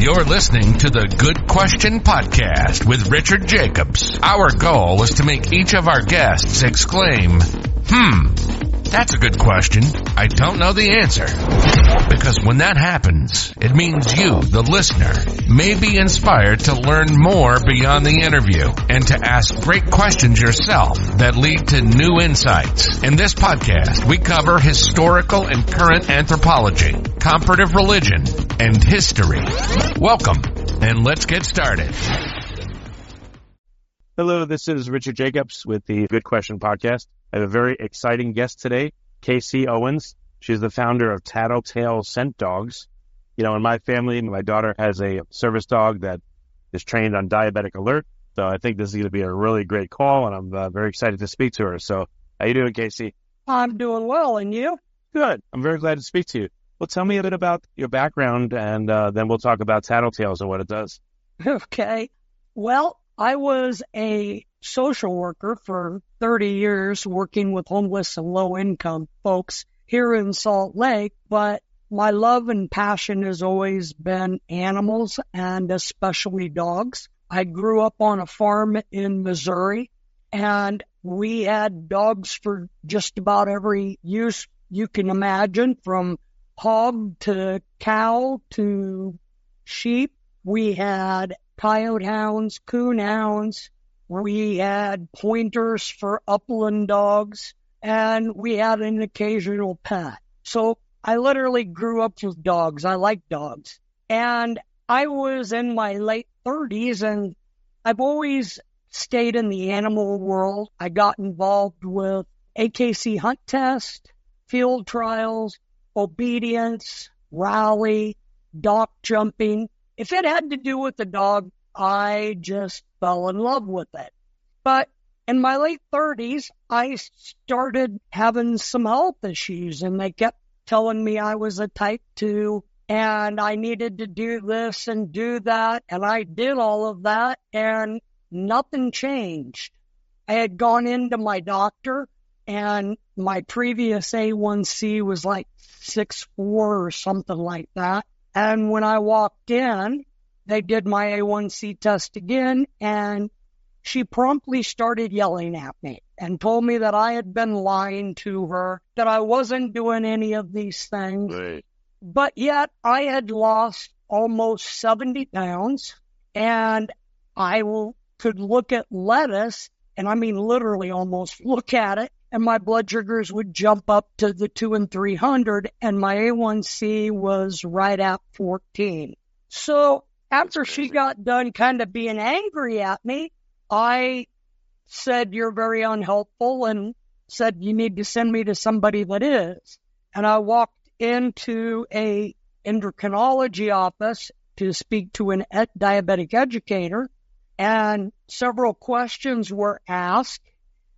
You're listening to the Good Question Podcast with Richard Jacobs. Our goal is to make each of our guests exclaim, that's a good question. I don't know the answer. Because when that happens, it means you, the listener, may be inspired to learn more beyond the interview and to ask great questions yourself that lead to new insights. In this podcast, we cover historical and current anthropology, comparative religion, and history. Welcome, and let's get started. Hello, this is Richard Jacobs with the Good Question Podcast. I have a very exciting guest today, KC Owens. She's the founder of Tattle Tail Scent Dogs. You know, in my family, my daughter has a service dog that is trained on Diabetic Alert. So I think this is going to be a really great call, and I'm very excited to speak to her. So how you doing, KC? I'm doing well, and you? Good. I'm very glad to speak to you. Well, tell me a bit about your background, and then we'll talk about Tattle Tails and what it does. Okay. Well, I was a social worker for 30 years working with homeless and low-income folks here in Salt Lake, but my love and passion has always been animals and especially dogs. I grew up on a farm in Missouri, and we had dogs for just about every use you can imagine, from hog to cow to sheep. We had coyote hounds, coon hounds. We had pointers for upland dogs, and we had an occasional pet. So I literally grew up with dogs. I like dogs. And I was in my late 30s, and I've always stayed in the animal world. I got involved with AKC hunt test, field trials, obedience, rally, dock jumping. If it had to do with the dog, I just fell in love with it. But in my late 30s, I started having some health issues, and they kept telling me I was a type 2, and I needed to do this and do that, and I did all of that, and nothing changed. I had gone into my doctor, and my previous A1C was like 6.4 or something like that. And when I walked in, they did my A1C test again, and she promptly started yelling at me and told me that I had been lying to her, that I wasn't doing any of these things. Right. But yet I had lost almost 70 pounds, and I could look at lettuce, and I mean literally almost look at it, and my blood sugars would jump up to the 200 and 300, and my A1C was right at 14. So after she got done kind of being angry at me, I said, "You're very unhelpful," and said, "You need to send me to somebody that is." And I walked into a endocrinology office to speak to an diabetic educator, and several questions were asked.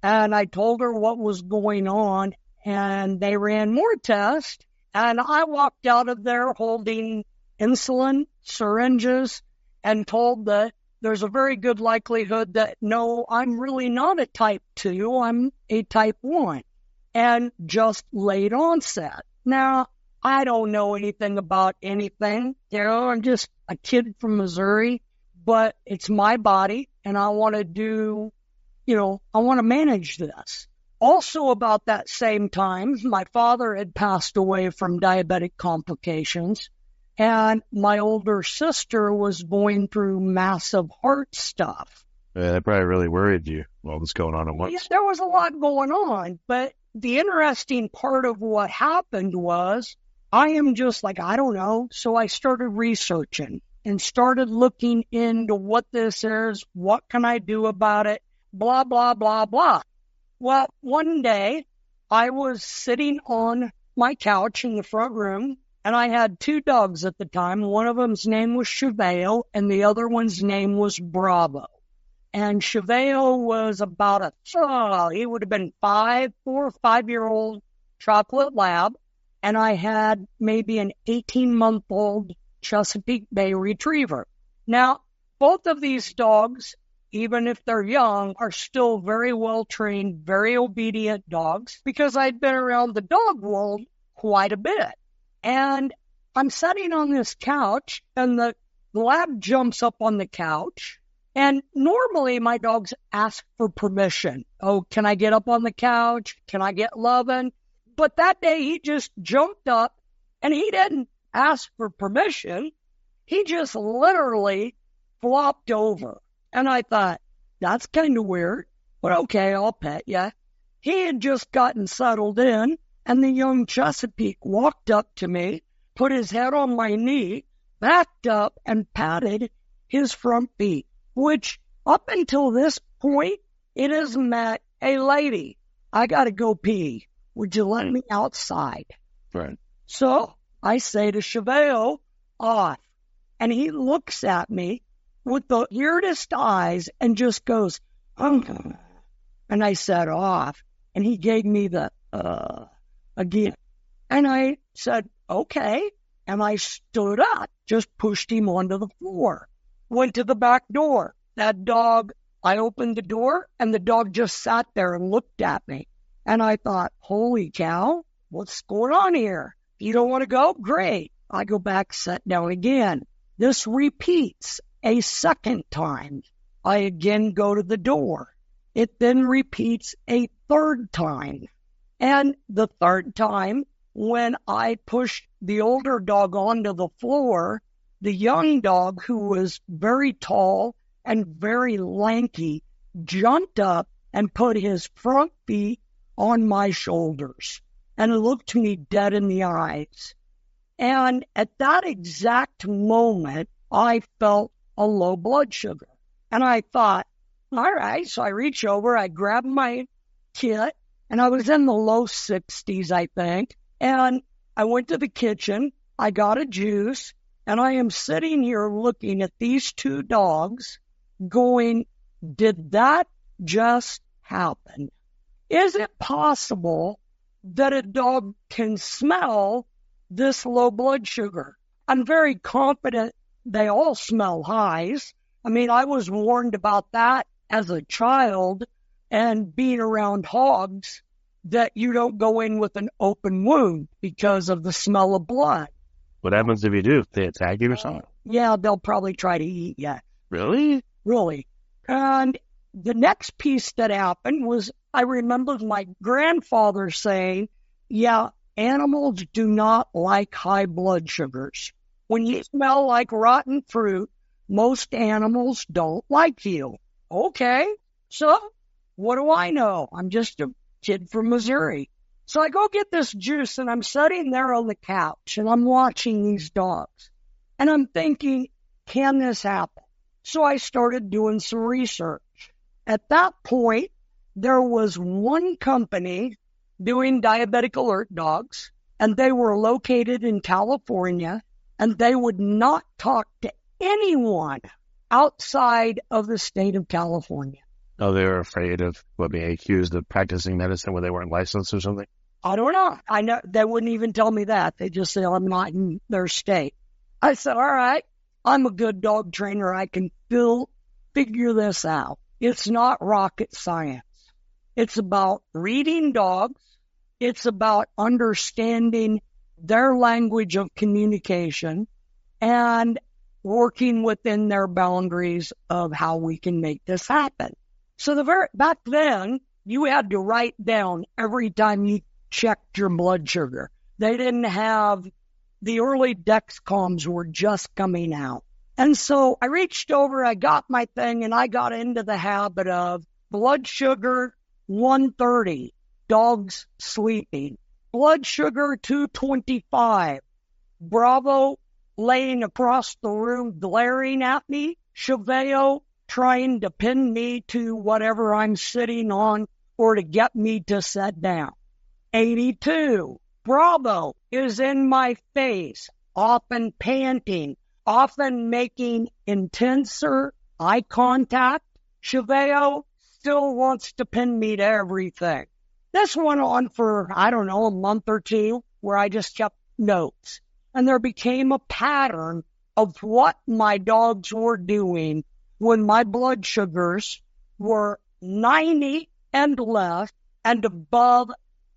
And I told her what was going on, and they ran more tests, and I walked out of there holding insulin, syringes, and told that there's a very good likelihood that, no, I'm really not a type 2, I'm a type 1, and just late onset. Now, I don't know anything about anything. You know, I'm just a kid from Missouri, but it's my body, and I want to do... I want to manage this. Also, about that same time, my father had passed away from diabetic complications, and my older sister was going through massive heart stuff. Yeah, that probably really worried you, all this going on at once. Yeah, there was a lot going on, but the interesting part of what happened was I am just like, I don't know, so I started researching and started looking into what this is, what can I do about it, blah, blah, blah, blah. Well, one day I was sitting on my couch in the front room, and I had two dogs at the time. One of them's name was Cheveo, and the other one's name was Bravo. And Cheveo was about he would have been 4 or 5-year-old chocolate lab, and I had maybe an 18-month-old Chesapeake Bay Retriever. Now, both of these dogs, even if they're young, are still very well-trained, very obedient dogs, because I'd been around the dog world quite a bit. And I'm sitting on this couch, and the the lab jumps up on the couch, and normally my dogs ask for permission. Oh, can I get up on the couch? Can I get loving? But that day he just jumped up, and he didn't ask for permission. He just literally flopped over. And I thought, that's kind of weird, but okay, I'll pet ya. He had just gotten settled in, and the young Chesapeake walked up to me, put his head on my knee, backed up, and patted his front feet, which up until this point, it has meant, hey, lady, I got to go pee. Would you let me outside? Right. So I say to Chevelle, off. And he looks at me with the weirdest eyes and just goes, and I said, off. And he gave me the, again. And I said, okay. And I stood up, just pushed him onto the floor, went to the back door. That dog, I opened the door, and the dog just sat there and looked at me. And I thought, holy cow, what's going on here? You don't want to go? Great. I go back, sit down again. This repeats a second time. I again go to the door. It then repeats a third time. And the third time, when I pushed the older dog onto the floor, the young dog, who was very tall and very lanky, jumped up and put his front feet on my shoulders and looked me dead in the eyes. And at that exact moment, I felt a low blood sugar. And I thought, all right. So I reach over, I grab my kit, and I was in the low 60s, I think. And I went to the kitchen, I got a juice, and I am sitting here looking at these two dogs going, did that just happen? Is it possible that a dog can smell this low blood sugar? I'm very confident they all smell highs. I mean, I was warned about that as a child, and being around hogs, that you don't go in with an open wound because of the smell of blood. What happens if you do? If they attack you or something? Yeah, they'll probably try to eat you. Really? Really. And the next piece that happened was, I remember my grandfather saying, yeah, animals do not like high blood sugars. When you smell like rotten fruit, most animals don't like you. Okay, so what do I know? I'm just a kid from Missouri. So I go get this juice, and I'm sitting there on the couch, and I'm watching these dogs. And I'm thinking, can this happen? So I started doing some research. At that point, there was one company doing Diabetic Alert Dogs, and they were located in California, and they would not talk to anyone outside of the state of California. Oh, they were afraid of being accused of practicing medicine when they weren't licensed or something? I don't know. I know they wouldn't even tell me that. They just say, I'm not in their state. I said, all right, I'm a good dog trainer. I can figure this out. It's not rocket science. It's about reading dogs. It's about understanding their language of communication and working within their boundaries of how we can make this happen. So back then, you had to write down every time you checked your blood sugar. They didn't have, the early Dexcoms were just coming out. And so I reached over, I got my thing, and I got into the habit of blood sugar 130, dogs sleeping. Blood sugar 225, Bravo laying across the room glaring at me, Chevelle trying to pin me to whatever I'm sitting on or to get me to sit down. 82, Bravo is in my face, often panting, often making intenser eye contact. Chevelle still wants to pin me to everything. This went on for, I don't know, a month or two, where I just kept notes. And there became a pattern of what my dogs were doing when my blood sugars were 90 and less and above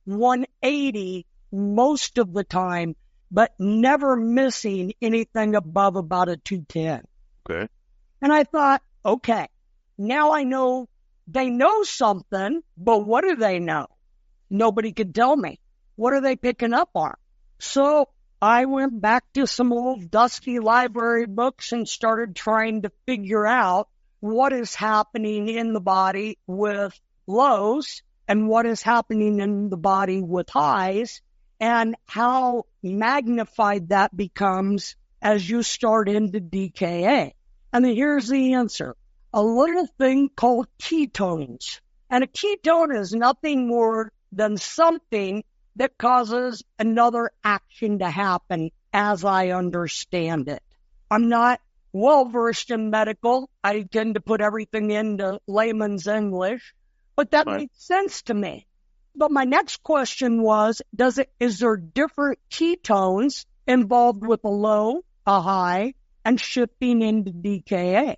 180 most of the time, but never missing anything above about a 210. Okay. And I thought, okay, now I know they know something, but what do they know? Nobody could tell me. What are they picking up on? So I went back to some old dusty library books and started trying to figure out what is happening in the body with lows and what is happening in the body with highs and how magnified that becomes as you start into DKA. And then here's the answer. A little thing called ketones. And a ketone is nothing more than something that causes another action to happen as I understand it. I'm not well-versed in medical. I tend to put everything into layman's English, but that makes sense to me. But my next question was, is there different ketones involved with a low, a high, and shifting into DKA?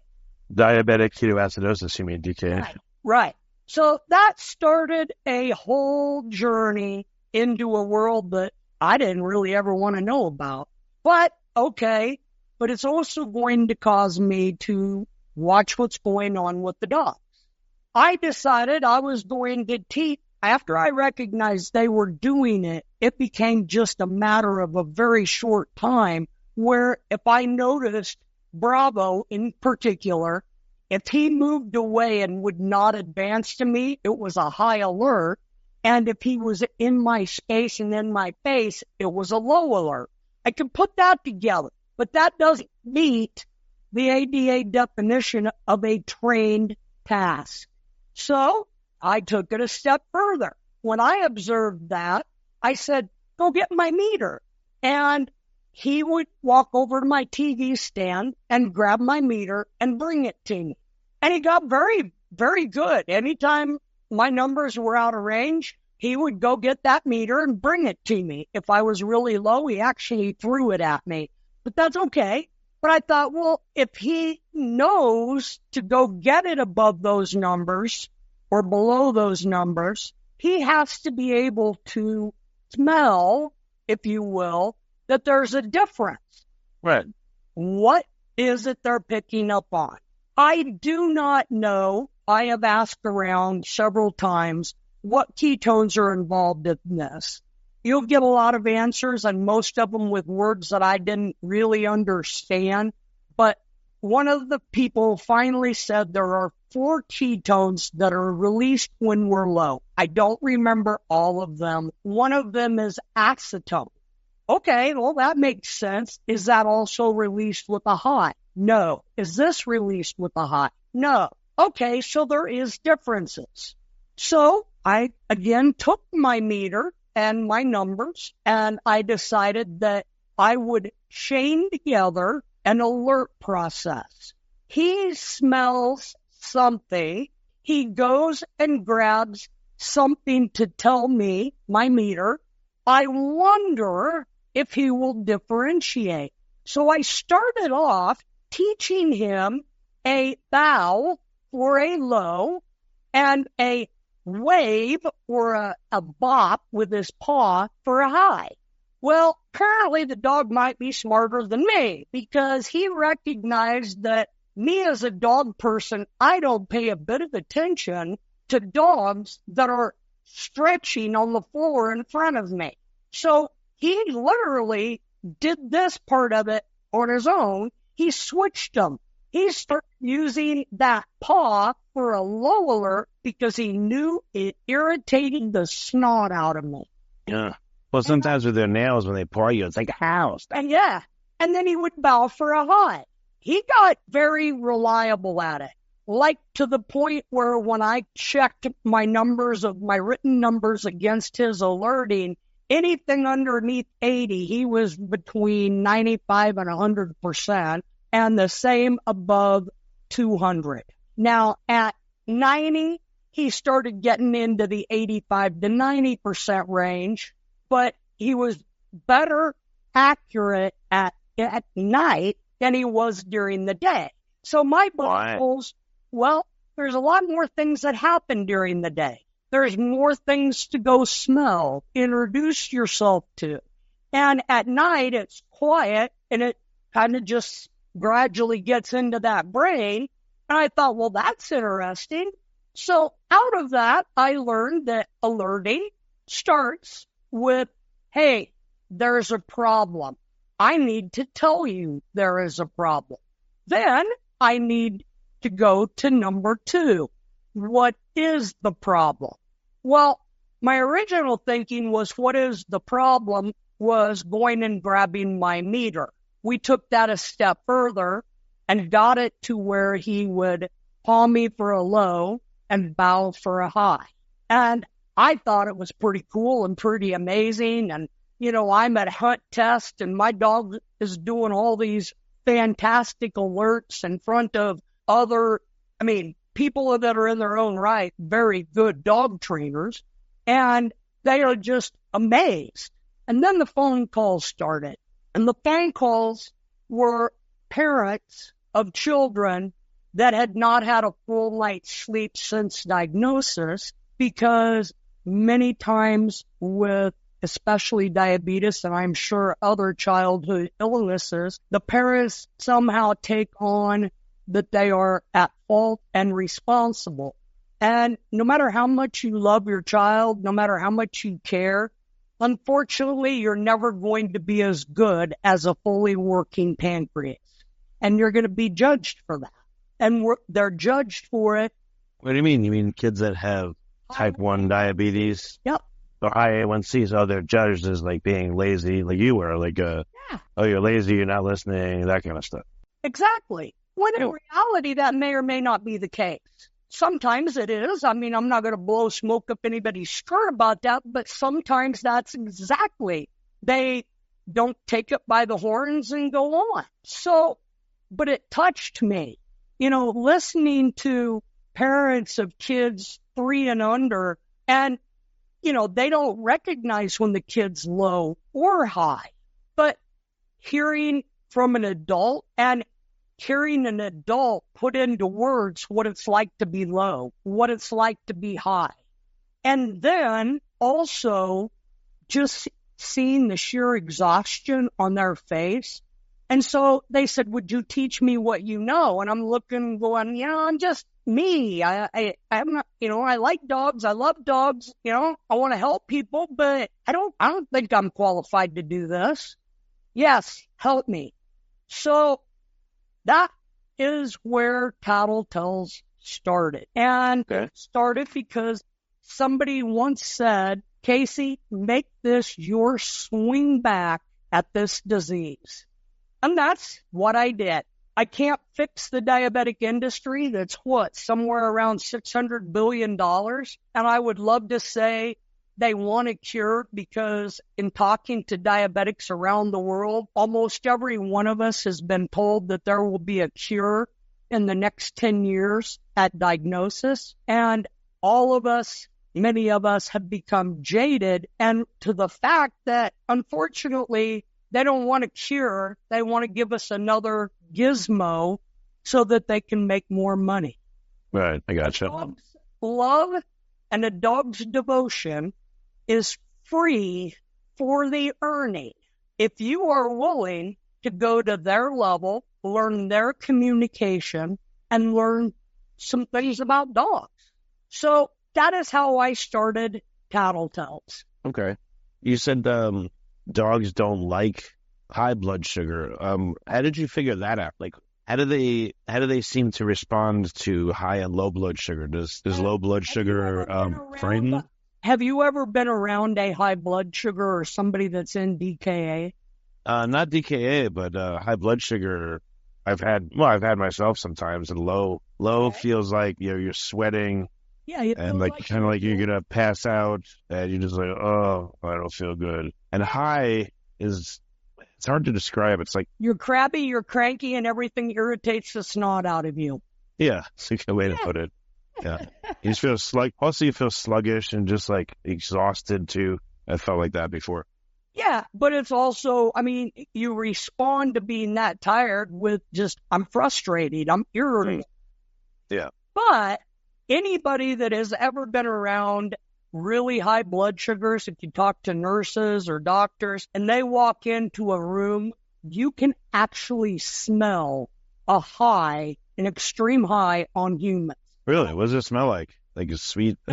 Diabetic ketoacidosis, you mean DKA? Right. So that started a whole journey into a world that I didn't really ever want to know about. But, okay, but it's also going to cause me to watch what's going on with the dogs. I decided I was going to teach. After I recognized they were doing it, it became just a matter of a very short time where if I noticed Bravo in particular, if he moved away and would not advance to me, it was a high alert. And if he was in my space and in my face, it was a low alert. I can put that together, but that doesn't meet the ADA definition of a trained task. So I took it a step further. When I observed that, I said, go get my meter. And he would walk over to my TV stand and grab my meter and bring it to me. And he got very, very good. Anytime my numbers were out of range, he would go get that meter and bring it to me. If I was really low, he actually threw it at me. But that's okay. But I thought, well, if he knows to go get it above those numbers or below those numbers, he has to be able to smell, if you will, that there's a difference. Right. What is it they're picking up on? I do not know. I have asked around several times what ketones are involved in this. You'll get a lot of answers, and most of them with words that I didn't really understand. But one of the people finally said there are 4 ketones that are released when we're low. I don't remember all of them. One of them is acetone. Okay, well, that makes sense. Is that also released with a high? No. Is this released with a high? No. Okay, so there is differences. So I, again, took my meter and my numbers, and I decided that I would chain together an alert process. He smells something. He goes and grabs something to tell me, my meter. I wonder if he will differentiate. So I started off teaching him a bow for a low and a wave or a bop with his paw for a high. Well, apparently the dog might be smarter than me because he recognized that me as a dog person, I don't pay a bit of attention to dogs that are stretching on the floor in front of me. So he literally did this part of it on his own. He switched them. He started using that paw for a low alert because he knew it irritated the snot out of me. Yeah. Well, sometimes with their nails, when they paw you, it's like, ow. And yeah. And then he would bow for a high. He got very reliable at it. Like to the point where when I checked my numbers of my written numbers against his alerting, anything underneath 80, he was between 95 and 100%, and the same above 200. Now, at 90, he started getting into the 85 to 90% range, but he was better accurate at night than he was during the day. So my goals, well, there's a lot more things that happen during the day. There's more things to go smell, introduce yourself to. And at night, it's quiet, and it kind of just gradually gets into that brain. And I thought, well, that's interesting. So out of that, I learned that alerting starts with, hey, there's a problem. I need to tell you there is a problem. Then I need to go to number 2. What is the problem? Well, my original thinking was, what is the problem, was going and grabbing my meter. We took that a step further and got it to where he would paw me for a low and bow for a high. And I thought it was pretty cool and pretty amazing. And, I'm at hunt test and my dog is doing all these fantastic alerts in front of other, people that are in their own right, very good dog trainers. And they are just amazed. And then the phone calls started. And the phone calls were parents of children that had not had a full night's sleep since diagnosis, because many times with especially diabetes, and I'm sure other childhood illnesses, the parents somehow take on that they are at fault and responsible. And no matter how much you love your child, no matter how much you care, unfortunately, you're never going to be as good as a fully working pancreas. And you're going to be judged for that. And they're judged for it. What do you mean? You mean kids that have type 1 diabetes? Yep. Or high A1Cs, they're judged as like being lazy, like you were, oh, you're lazy, you're not listening, that kind of stuff. Exactly. When in reality, that may or may not be the case. Sometimes it is. I'm not going to blow smoke up anybody's skirt about that, but sometimes that's exactly. They don't take it by the horns and go on. So, but it touched me, listening to parents of kids 3 and under, and, they don't recognize when the kid's low or high, but hearing from an adult and hearing an adult put into words what it's like to be low, what it's like to be high. And then also just seeing the sheer exhaustion on their face. And so they said, would you teach me what you know? And I'm looking, going, I'm just me. I'm not, I like dogs. I love dogs. I want to help people, but I don't think I'm qualified to do this. Yes, help me. So that is where Tattle Tales started. And It started because somebody once said, Casey, make this your swing back at this disease. And that's what I did. I can't fix the diabetic industry. That's somewhere around $600 billion. And I would love to say they want a cure, because in talking to diabetics around the world, almost every one of us has been told that there will be a cure in the next 10 years at diagnosis. And all of us, many of us, have become jaded, and to the fact that, unfortunately, they don't want a cure. They want to give us another gizmo so that they can make more money. Right, I gotcha. A dog's love and a dog's devotion is free for the earning. If you are willing to go to their level, learn their communication, and learn some things about dogs. So that is how I started Tattle Tales. Okay. You said dogs don't like high blood sugar. How did you figure that out? Like, how do they seem to respond to high and low blood sugar? Does low blood sugar frighten them? Have you ever been around a high blood sugar or somebody that's in DKA? Not DKA, but high blood sugar. I've had myself sometimes, and low feels like you're sweating. Yeah, and kind of like you're gonna pass out, and you're just like, oh, I don't feel good. And high it's hard to describe. It's like you're crabby, you're cranky, and everything irritates the snot out of you. Yeah, it's a good way to put it. Yeah, you just feel Also, you feel sluggish and just like exhausted too. I felt like that before. Yeah, but it's also, you respond to being that tired with just, I'm frustrated, I'm irritable. Yeah. But anybody that has ever been around really high blood sugars, if you talk to nurses or doctors, and they walk into a room, you can actually smell an extreme high on humans. Really? What does it smell like? Like a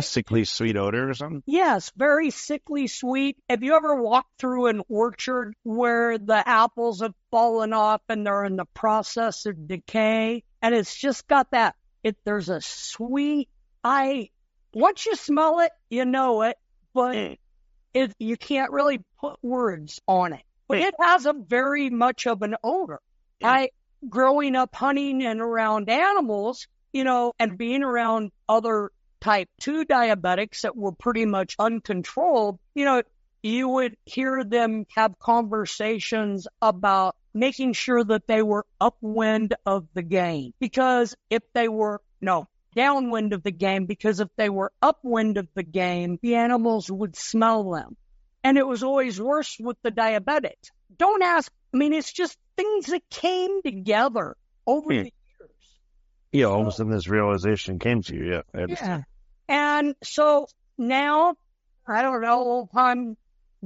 sickly sweet odor or something? Yes, very sickly sweet. Have you ever walked through an orchard where the apples have fallen off and they're in the process of decay? And it's just got that, there's a sweet, once you smell it, you know it, but you can't really put words on it. But it has a very much of an odor. Growing up hunting and around animals, and being around other type 2 diabetics that were pretty much uncontrolled, you would hear them have conversations about making sure that they were upwind of the game. Because if they were, downwind of the game, because if they were upwind of the game, the animals would smell them. And it was always worse with the diabetics. Don't ask, it's just things that came together over the years. Yeah, all of a sudden this realization came to you, Yeah. And so now, I don't know, I'm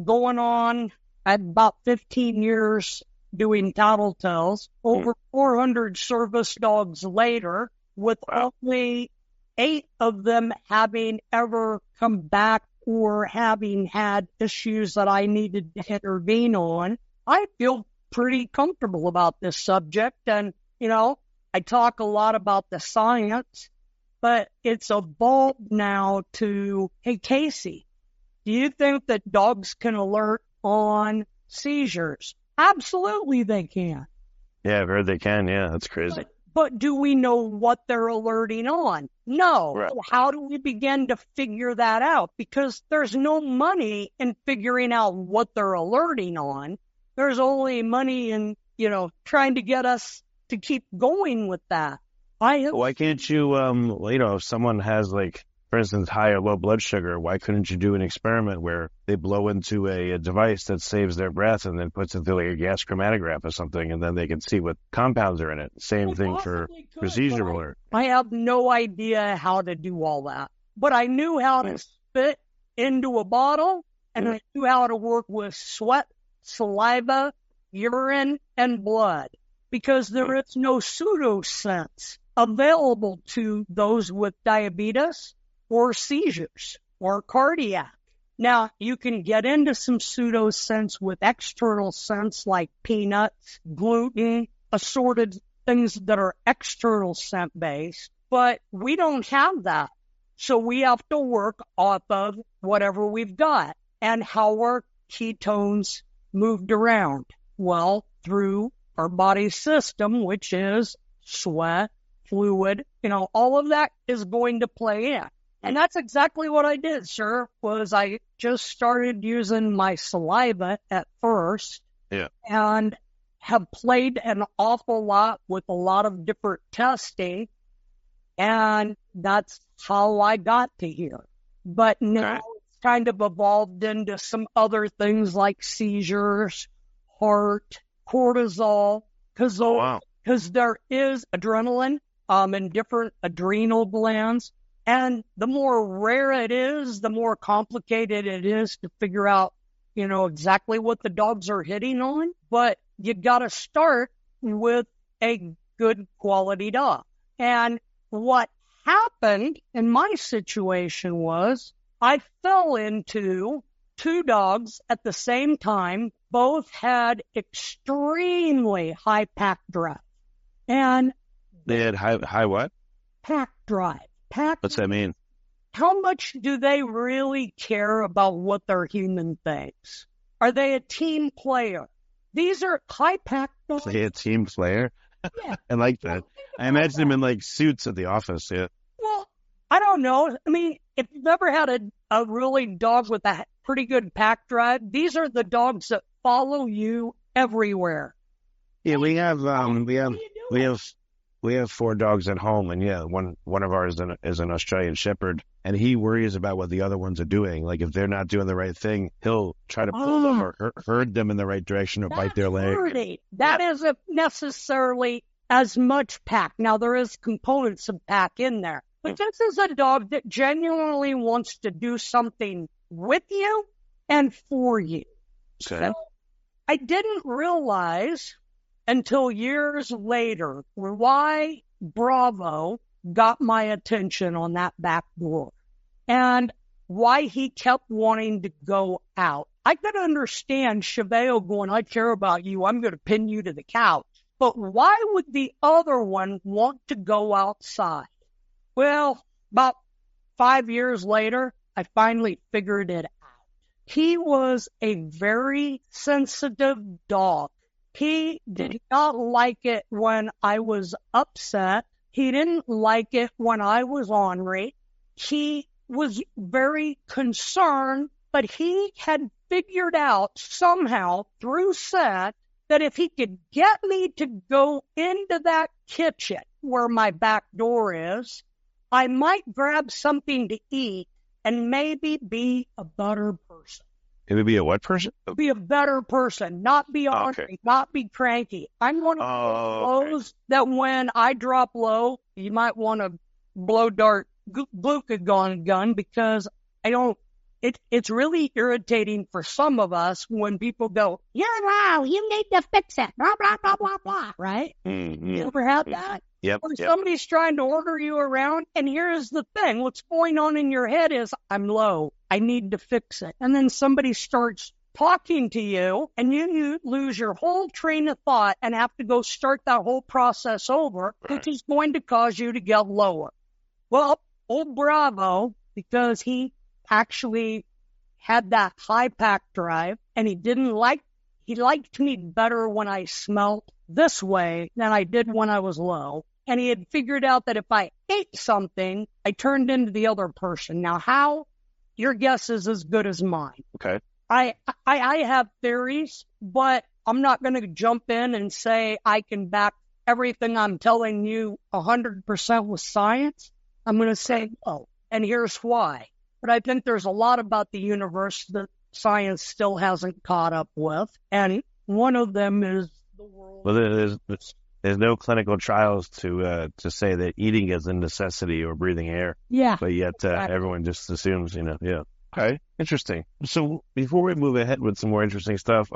going on at about 15 years doing Tattle Tails, over 400 service dogs later, with only 8 of them having ever come back or having had issues that I needed to intervene on. I feel pretty comfortable about this subject, and, I talk a lot about the science, but it's evolved now to, hey, Casey, do you think that dogs can alert on seizures? Absolutely they can. Yeah, I've heard they can. Yeah, that's crazy. But do we know what they're alerting on? No. Right. How do we begin to figure that out? Because there's no money in figuring out what they're alerting on. There's only money in, trying to get us to keep going with that. Why can't you, if someone has, for instance, high or low blood sugar, why couldn't you do an experiment where they blow into a device that saves their breath and then puts it through a gas chromatograph or something, and then they can see what compounds are in it? Same thing for seizure alert. I have no idea how to do all that, but I knew how to spit into a bottle, and I knew how to work with sweat, saliva, urine, and blood, because there is no pseudosense available to those with diabetes or seizures or cardiac. Now, you can get into some pseudosense with external scents like peanuts, gluten, assorted things that are external scent based, but we don't have that. So we have to work off of whatever we've got. And how are ketones moved around? Well, through our body system, which is sweat, fluid, all of that is going to play in. And that's exactly what I did, sir, was I just started using my saliva at first. Yeah. And have played an awful lot with a lot of different testing. And that's how I got to here. But now it's kind of evolved into some other things like seizures, heart, cortisol, because there is adrenaline in different adrenal glands. And the more rare it is, the more complicated it is to figure out, exactly what the dogs are hitting on. But you got to start with a good quality dog. And what happened in my situation was I fell into 2 dogs at the same time. Both had extremely high pack drive. And they had high what? Pack drive. What's that mean? How much do they really care about what their human thinks? Are they a team player? These are high pack dogs. Are they a team player? Yeah. I like that. I imagine them in suits at the office. Yeah. Well, I don't know. If you've ever had a really dog with a pretty good pack drive, these are the dogs that follow you everywhere. Yeah, we have 4 dogs at home, and one of ours is an Australian Shepherd, and he worries about what the other ones are doing. Like if they're not doing the right thing, he'll try to pull them or herd them in the right direction or bite their leg. That isn't necessarily as much pack. Now there is components of pack in there, But this is a dog that genuinely wants to do something with you and for you. Okay. So I didn't realize until years later why Bravo got my attention on that back door and why he kept wanting to go out. I could understand Chevelle going, I care about you, I'm going to pin you to the couch. But why would the other one want to go outside? Well, about 5 years later, I finally figured it out. He was a very sensitive dog. He did not like it when I was upset. He didn't like it when I was ornery. He was very concerned, but he had figured out somehow through set that if he could get me to go into that kitchen where my back door is, I might grab something to eat and maybe be a better person. It would be a what person? Be a better person, not be ornery, not be cranky. I'm one of those that when I drop low, you might want to blow dart glucagon gun because I don't. It's really irritating for some of us when people go, you're low, you need to fix it, blah, blah, blah, blah, blah, right? Mm-hmm. You ever had that? Yep. Or somebody's trying to order you around, and here's the thing. What's going on in your head is, I'm low, I need to fix it. And then somebody starts talking to you, and you lose your whole train of thought and have to go start that whole process over, which is going to cause you to get lower. Well, old Bravo, because he actually had that high pack drive, and he liked me better when I smelled this way than I did when I was low. And he had figured out that if I ate something, I turned into the other person. Now, how? Your guess is as good as mine. Okay. I have theories, but I'm not going to jump in and say I can back everything I'm telling you 100% with science. I'm going to say, oh, and here's why. But I think there's a lot about the universe that science still hasn't caught up with. And one of them is the world. Well, there's no clinical trials to say that eating is a necessity or breathing air. Yeah. But yet everyone just assumes, yeah. Okay. Interesting. So before we move ahead with some more interesting stuff,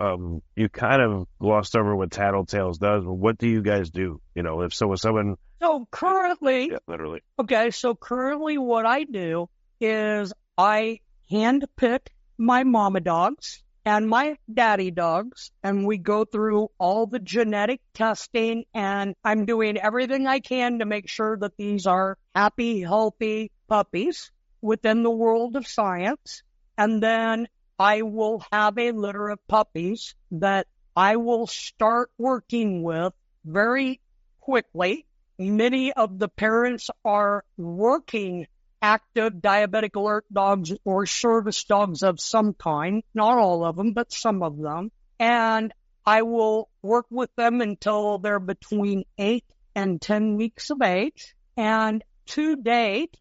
you kind of glossed over what Tattle Tails does. What do you guys do? If someone. So currently. Yeah, literally. Okay. So currently what I do is I handpick my mama dogs and my daddy dogs, and we go through all the genetic testing, and I'm doing everything I can to make sure that these are happy, healthy puppies within the world of science. And then I will have a litter of puppies that I will start working with very quickly. Many of the parents are working active diabetic alert dogs or service dogs of some kind, not all of them, but some of them. And I will work with them until they're between 8 and 10 weeks of age. And to date,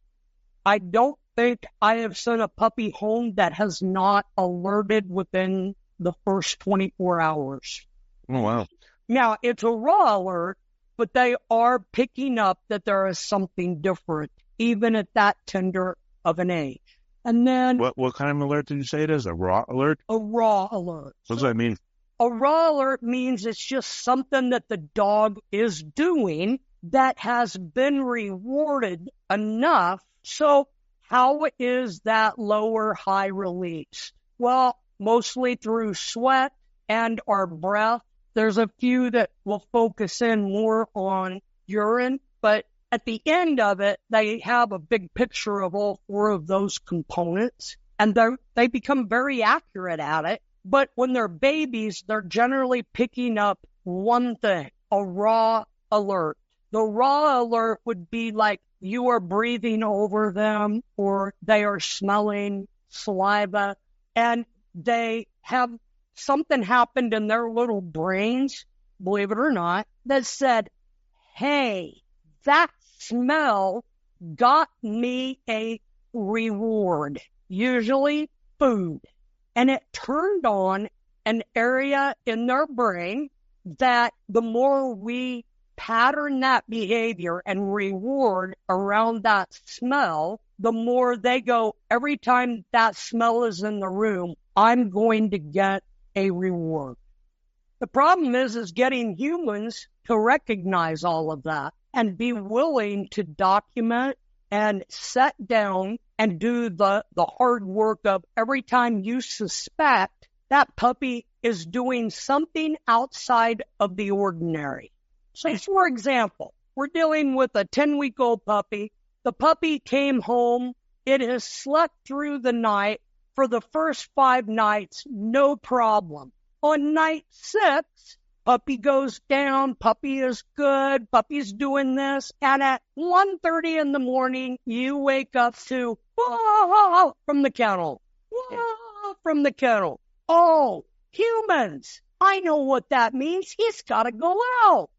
I don't think I have sent a puppy home that has not alerted within the first 24 hours. Oh, wow. Now, it's a raw alert, but they are picking up that there is something different, even at that tender of an age. And then... What kind of alert did you say it is? A raw alert? A raw alert. What does that mean? A raw alert means it's just something that the dog is doing that has been rewarded enough. So how is that lower high release? Well, mostly through sweat and our breath. There's a few that will focus in more on urine, but at the end of it, they have a big picture of all 4 of those components, and they become very accurate at it. But when they're babies, they're generally picking up one thing, a raw alert. The raw alert would be like you are breathing over them, or they are smelling saliva, and they have something happened in their little brains, believe it or not, that said, hey, that smell got me a reward, usually food. And it turned on an area in their brain that the more we pattern that behavior and reward around that smell, the more they go, every time that smell is in the room, I'm going to get a reward. The problem is getting humans to recognize all of that and be willing to document and set down and do the hard work of every time you suspect that puppy is doing something outside of the ordinary. So, for example, we're dealing with a 10-week-old puppy. The puppy came home. It has slept through the night. For the first 5 nights, no problem. On night 6, puppy goes down, puppy is good, puppy's doing this, and at 1:30 in the morning, you wake up to, whoa, from the kennel, whoa, from the kennel. Oh, humans, I know what that means. He's got to go out.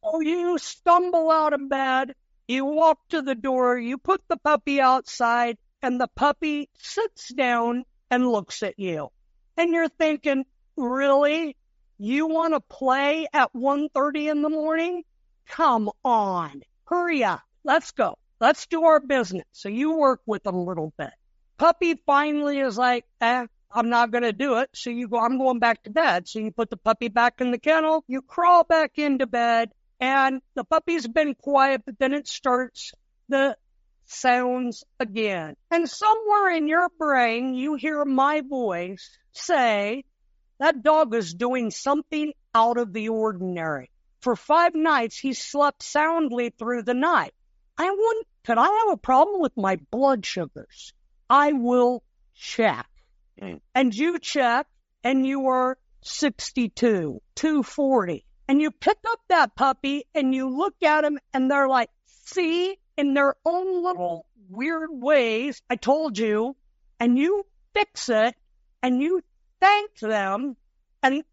Oh, you stumble out of bed, you walk to the door, you put the puppy outside, and the puppy sits down and looks at you. And you're thinking, really? You want to play at 1:30 in the morning? Come on. Hurry up. Let's go. Let's do our business. So you work with them a little bit. Puppy finally is like, I'm not going to do it. So you go, I'm going back to bed. So you put the puppy back in the kennel. You crawl back into bed. And the puppy's been quiet, but then it starts the sounds again. And somewhere in your brain, you hear my voice say, that dog is doing something out of the ordinary. For 5 nights, he slept soundly through the night. Could I have a problem with my blood sugars? I will check. And you check, and you are 62, 240. And you pick up that puppy, and you look at him, and they're like, see, in their own little weird ways, I told you, and you fix it, and you thank them, and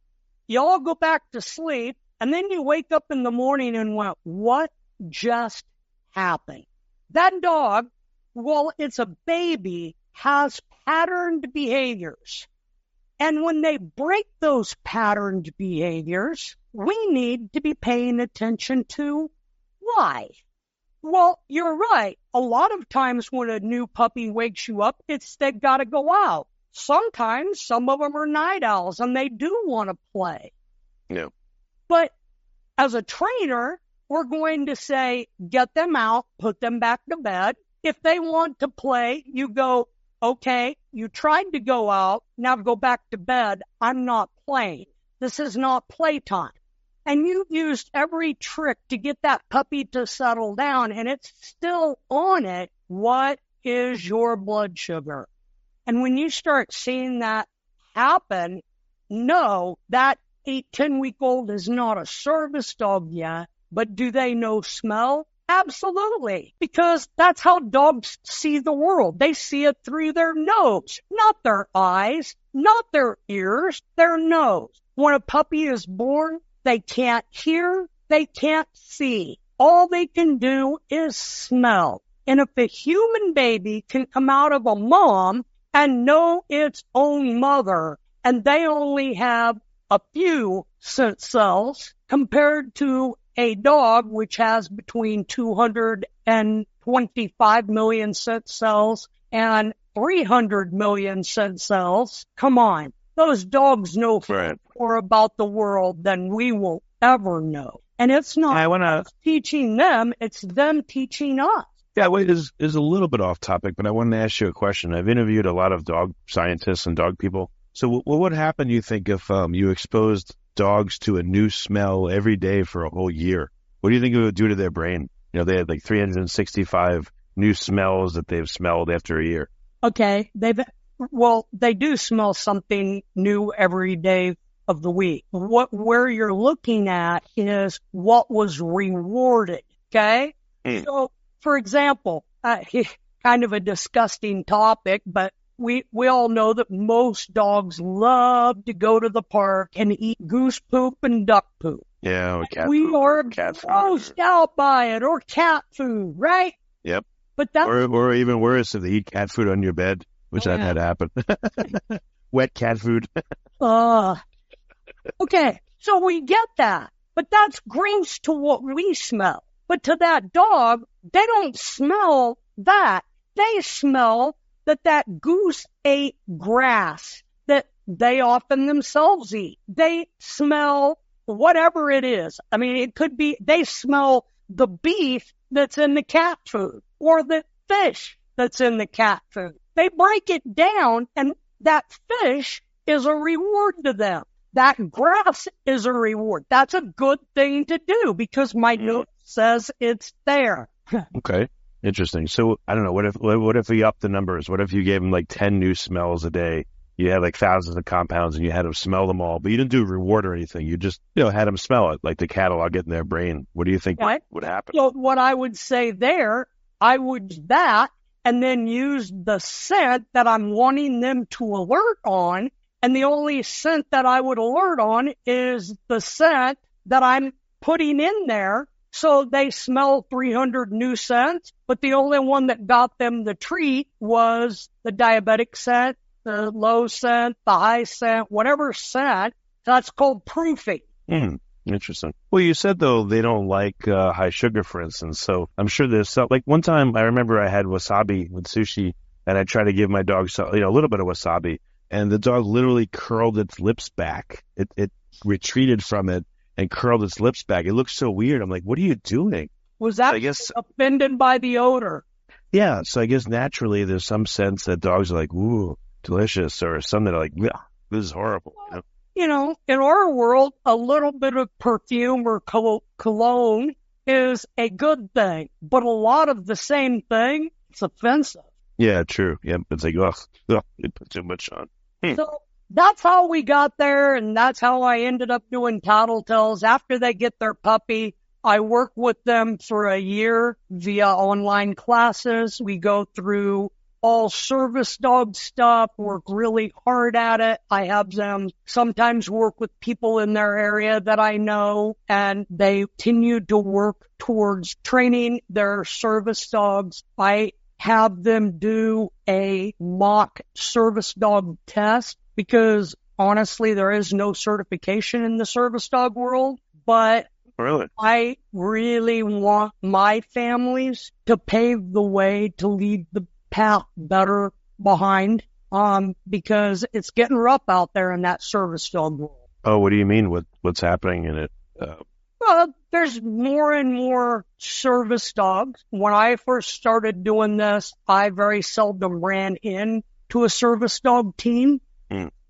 you all go back to sleep, and then you wake up in the morning and went, what just happened? That dog, while it's a baby, has patterned behaviors. And when they break those patterned behaviors, we need to be paying attention to why. Well, you're right. A lot of times when a new puppy wakes you up, they've got to go out. Sometimes some of them are night owls and they do want to play. Yeah. But as a trainer, we're going to say, get them out, put them back to bed. If they want to play, you go, okay, you tried to go out, now go back to bed. I'm not playing. This is not playtime. And you've used every trick to get that puppy to settle down, and it's still on it. What is your blood sugar? And when you start seeing that happen, no, that 8-10-week-old is not a service dog yet, but do they know smell? Absolutely, because that's how dogs see the world. They see it through their nose, not their eyes, not their ears, their nose. When a puppy is born, they can't hear, they can't see. All they can do is smell. And if a human baby can come out of a mom and know its own mother, and they only have a few scent cells compared to a dog which has between 225 million scent cells and 300 million scent cells. Come on. Those dogs know more about the world than we will ever know. And it's not us teaching them, it's them teaching us. Yeah, wait, is a little bit off topic, but I wanted to ask you a question. I've interviewed a lot of dog scientists and dog people. So what would happen, you think, if you exposed dogs to a new smell every day for a whole year? What do you think it would do to their brain? You know, they had like 365 new smells that they've smelled after a year. Okay, they do smell something new every day of the week. Where you're looking at is what was rewarded, okay? So, for example, kind of a disgusting topic, but we all know that most dogs love to go to the park and eat goose poop and duck poop. Yeah, or cat we food. are Grossed out by it, or cat food, right? Yep. But that's or even worse, if they eat cat food on your bed, which I've had happen. Wet cat food. Okay, so we get that. but that's gross to what we smell. But to that dog, they don't smell that. They smell that goose ate grass that they often themselves eat. They smell whatever it is. I mean, it could be they smell the beef that's in the cat food or the fish that's in the cat food. They break it down, and that fish is a reward to them. That grass is a reward. That's a good thing to do because my note says it's there. Okay. Interesting. So I don't know. What if we upped the numbers? What if you gave them like 10 new smells a day? You had like thousands of compounds and you had them smell them all, but you didn't do a reward or anything. You just, had them smell it, like the catalog it in their brain. What do you think would happen? So what I would say there, I would do that and then use the scent that I'm wanting them to alert on. And the only scent that I would alert on is the scent that I'm putting in there. So they smell 300 new scents, but the only one that got them the treat was the diabetic scent, the low scent, the high scent, whatever scent. That's called proofing. Interesting. Well, you said, though, they don't like high sugar, for instance. So I'm sure there's some, like one time I remember I had wasabi with sushi and I tried to give my dog a little bit of wasabi and the dog literally curled its lips back. It retreated from it and curled its lips back. It looked so weird. I'm like, what are you doing? Was that offended by the odor? Yeah. So I guess naturally there's some sense that dogs are like, ooh, delicious, or some that are like, yeah, this is horrible. In our world, a little bit of perfume or cologne is a good thing, but a lot of the same thing, it's offensive. Yeah, true. Yeah, it's like, ugh, they put too much on. So that's how we got there, and that's how I ended up doing Tattle Tails. After they get their puppy, I work with them for a year via online classes. We go through all service dog stuff, work really hard at it. I have them sometimes work with people in their area that I know, and they continue to work towards training their service dogs. I have them do a mock service dog test because honestly, there is no certification in the service dog world, but really, I really want my families to pave the way to lead the path better behind, because it's getting rough out there in that service dog world. Oh, what do you mean? What's happening in it? Well, there's more and more service dogs. When I first started doing this, I very seldom ran into a service dog team.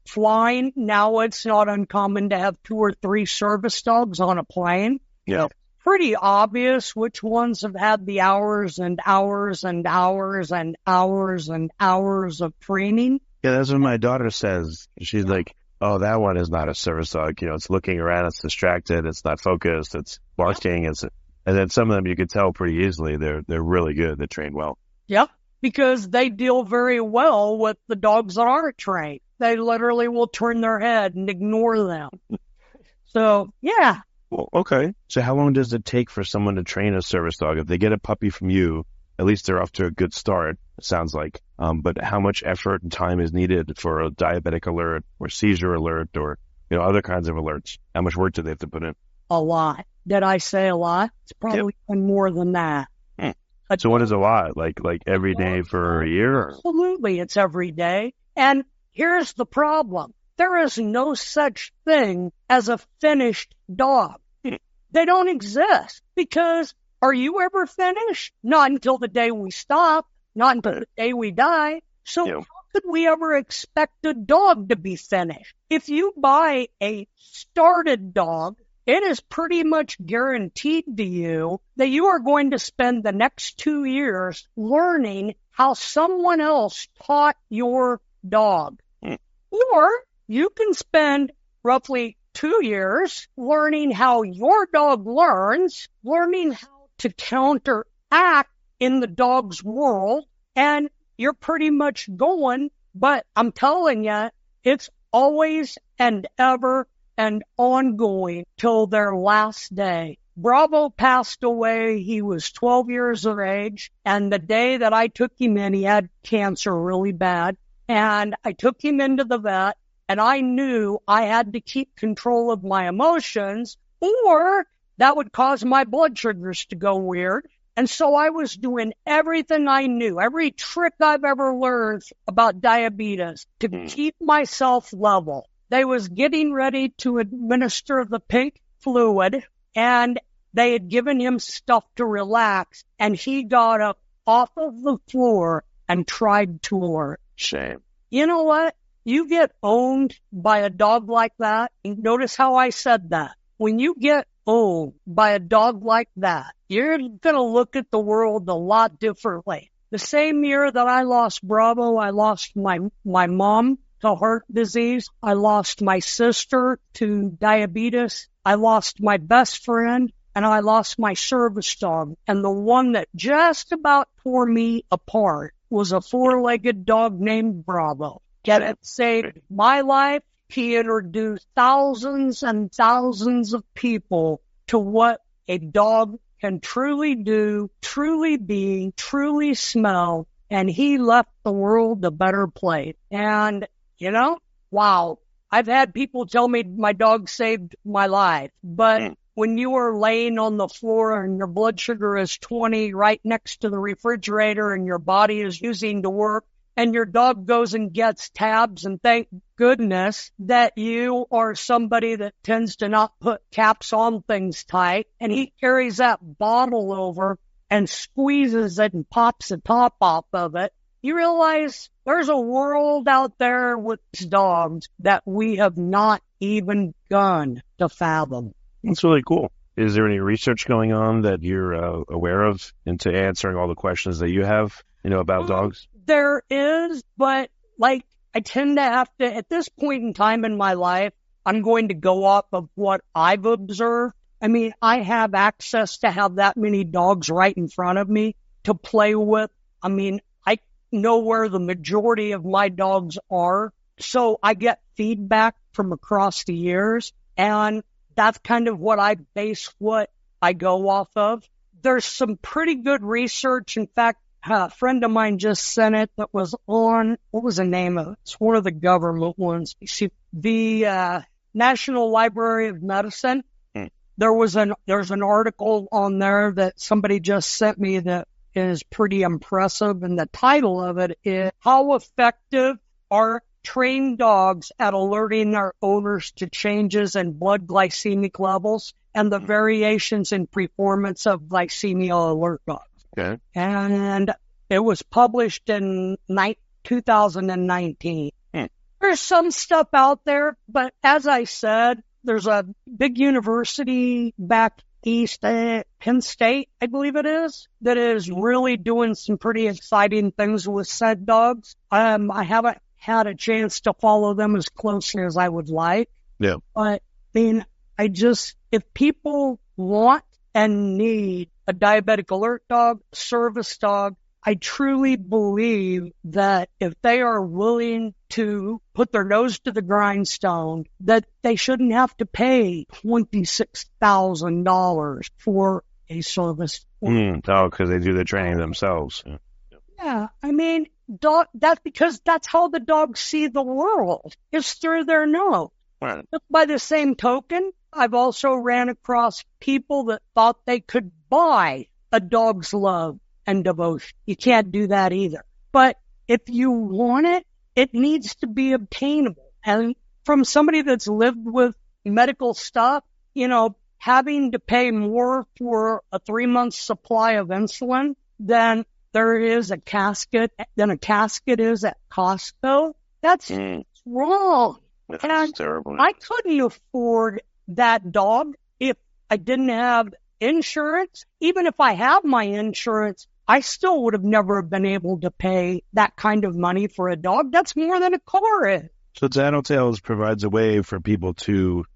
Flying, now it's not uncommon to have 2 or 3 service dogs on a plane. Yeah. It's pretty obvious which ones have had the hours and hours and hours and hours and hours of training. Yeah, that's what my daughter says. She's like, oh, that one is not a service dog. It's looking around, it's distracted, it's not focused, it's barking, and then some of them you could tell pretty easily they're really good, they're trained well. Yep, because they deal very well with the dogs that aren't trained. They literally will turn their head and ignore them. So, yeah. Well, okay. So how long does it take for someone to train a service dog? If they get a puppy from you, at least they're off to a good start, it sounds like. But how much effort and time is needed for a diabetic alert or seizure alert or, other kinds of alerts? How much work do they have to put in? A lot. Did I say a lot? It's probably even more than that. So what is a lot? Like every day for a year? Or? Absolutely. It's every day. And here's the problem. There is no such thing as a finished dog. They don't exist because are you ever finished? Not until the day we stop, not until the day we die. So how could we ever expect a dog to be finished? If you buy a started dog, it is pretty much guaranteed to you that you are going to spend the next 2 years learning how someone else taught your dog. Or you can spend roughly 2 years learning how your dog learns, learning how to counteract in the dog's world, and you're pretty much going, but I'm telling you, it's always and ever and ongoing till their last day. Bravo passed away. He was 12 years of age, and the day that I took him in, he had cancer really bad, and I took him into the vet, and I knew I had to keep control of my emotions or that would cause my blood sugars to go weird. And so I was doing everything I knew, every trick I've ever learned about diabetes to keep myself level. They was getting ready to administer the pink fluid, and they had given him stuff to relax, and he got up off of the floor and tried to alert. Shame. You know what? You get owned by a dog like that. Notice how I said that. When you get owned by a dog like that, you're going to look at the world a lot differently. The same year that I lost Bravo, I lost my mom to heart disease. I lost my sister to diabetes. I lost my best friend, and I lost my service dog. And the one that just about tore me apart was a four-legged dog named Bravo. It saved my life. He introduced thousands and thousands of people to what a dog can truly do, truly be, truly smell, and he left the world a better place. And, wow, I've had people tell me my dog saved my life, but when you are laying on the floor and your blood sugar is 20 right next to the refrigerator and your body is using to work, and your dog goes and gets tabs, and thank goodness that you are somebody that tends to not put caps on things tight, and he carries that bottle over and squeezes it and pops the top off of it, you realize there's a world out there with dogs that we have not even begun to fathom. That's really cool. Is there any research going on that you're aware of into answering all the questions that you have, about dogs? There is, but I tend to have to, at this point in time in my life, I'm going to go off of what I've observed. I mean, I have access to have that many dogs right in front of me to play with. I mean, I know where the majority of my dogs are, so I get feedback from across the years, and that's kind of what I base what I go off of. There's some pretty good research. In fact, a friend of mine just sent it that was on, what was the name of it? It's one of the government ones. You see, the National Library of Medicine. There's an article on there that somebody just sent me that is pretty impressive, and the title of it is How Effective Are Trained Dogs at Alerting Their Owners to Changes in Blood Glycemic Levels and the Variations in Performance of Glycemia Alert Dogs. Okay. And it was published in 2019. There's some stuff out there, but as I said, there's a big university back east, Penn State, I believe it is, that is really doing some pretty exciting things with scent dogs. I haven't had a chance to follow them as closely as I would like. Yeah. But, if people want and need a diabetic alert dog, service dog, I truly believe that if they are willing to put their nose to the grindstone, that they shouldn't have to pay $26,000 for a service. Because they do the training themselves. Yeah, that's because that's how the dogs see the world. It's through their nose. Right. By the same token, I've also ran across people that thought they could buy a dog's love and devotion. You can't do that either. But if you want it, it needs to be obtainable. And from somebody that's lived with medical stuff, having to pay more for a 3-month supply of insulin than there is a casket is at Costco, that's wrong. That's terrible. I couldn't afford that dog if I didn't have insurance. Even if I have my insurance, I still would have never been able to pay that kind of money for a dog. That's more than a car is. So Tattle Tails provides a way for people to,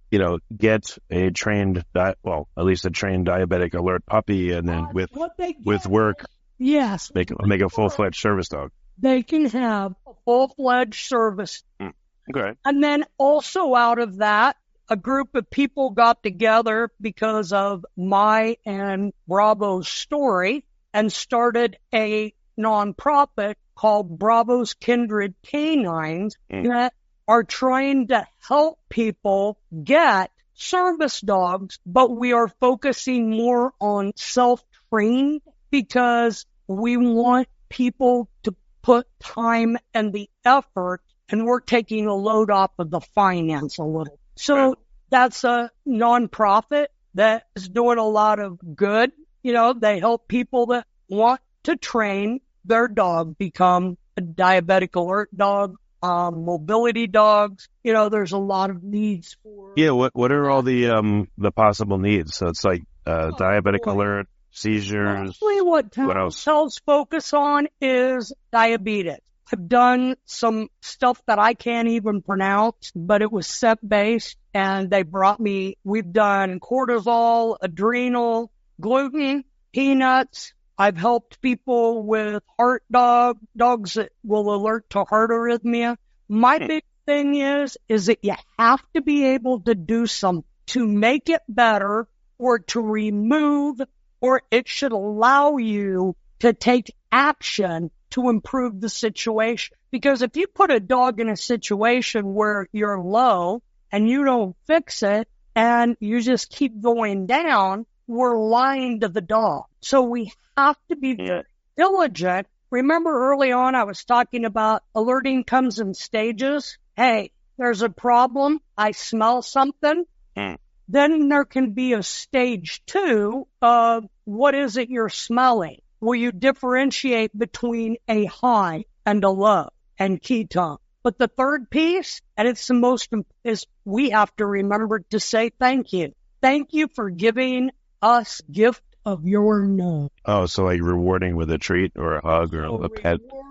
get a trained, at least a trained diabetic alert puppy, and then with work, yes, make a full-fledged service dog. They can have a full-fledged service. Okay. And then also out of that, a group of people got together because of my and Bravo's story and started a nonprofit called Bravo's Kindred Canines that are trying to help people get service dogs, but we are focusing more on self-trained because we want people to put time and the effort, and we're taking a load off of the finance a little. So that's a nonprofit that is doing a lot of good. They help people that want to train their dog become a diabetic alert dog, mobility dogs. There's a lot of needs for. Yeah. What are all the possible needs? So it's like diabetic alert, seizures. Mostly what Tattle's focus on is diabetes. I've done some stuff that I can't even pronounce, but it was set-based, and we've done cortisol, adrenal, gluten, peanuts. I've helped people with heart dogs that will alert to heart arrhythmia. My big thing is that you have to be able to do something to make it better or to remove, or it should allow you to take action to improve the situation. Because if you put a dog in a situation where you're low and you don't fix it and you just keep going down, we're lying to the dog. So we have to be diligent. Remember early on I was talking about alerting comes in stages. Hey, there's a problem. I smell something. Then there can be a stage 2 of what is it you're smelling? Will you differentiate between a high and a low and ketone? But the third piece, and it's the most, is we have to remember to say thank you. Thank you for giving us gift of your nose. Oh, so like rewarding with a treat or a hug or a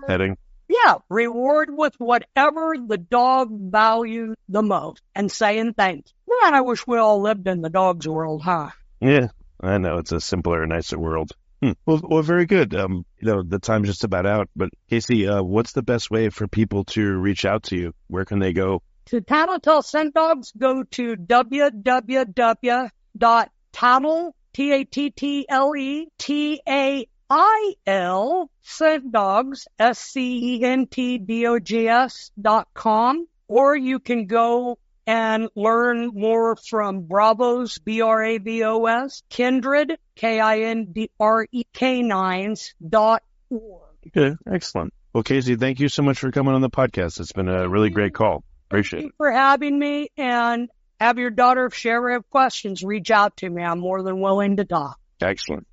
petting? Yeah, reward with whatever the dog values the most and saying thank you. Man, I wish we all lived in the dog's world, huh? Yeah, I know. It's a simpler, nicer world. Well, very good. The time's just about out, but Casey, what's the best way for people to reach out to you? Where can they go? To Tattle Tail Scent Dogs, go to www.tattle, TATTLETAIL, Scent Dogs, SCENTDOGS.com, or you can go and learn more from Bravos, BRAVOS, Kindred, KINDRE, canines.org. Okay, excellent. Well, Casey, thank you so much for coming on the podcast. It's been a really great call. Appreciate it. Thank you for having me, and have your daughter, if she ever have questions, reach out to me. I'm more than willing to talk. Excellent.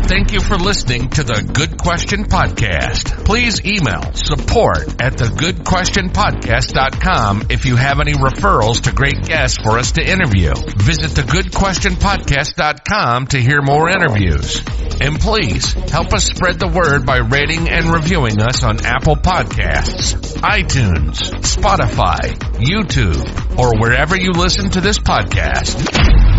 Thank you for listening to the Good Question Podcast. Please email support@thegoodquestionpodcast.com if you have any referrals to great guests for us to interview. Visit thegoodquestionpodcast.com to hear more interviews. And please help us spread the word by rating and reviewing us on Apple Podcasts, iTunes, Spotify, YouTube, or wherever you listen to this podcast.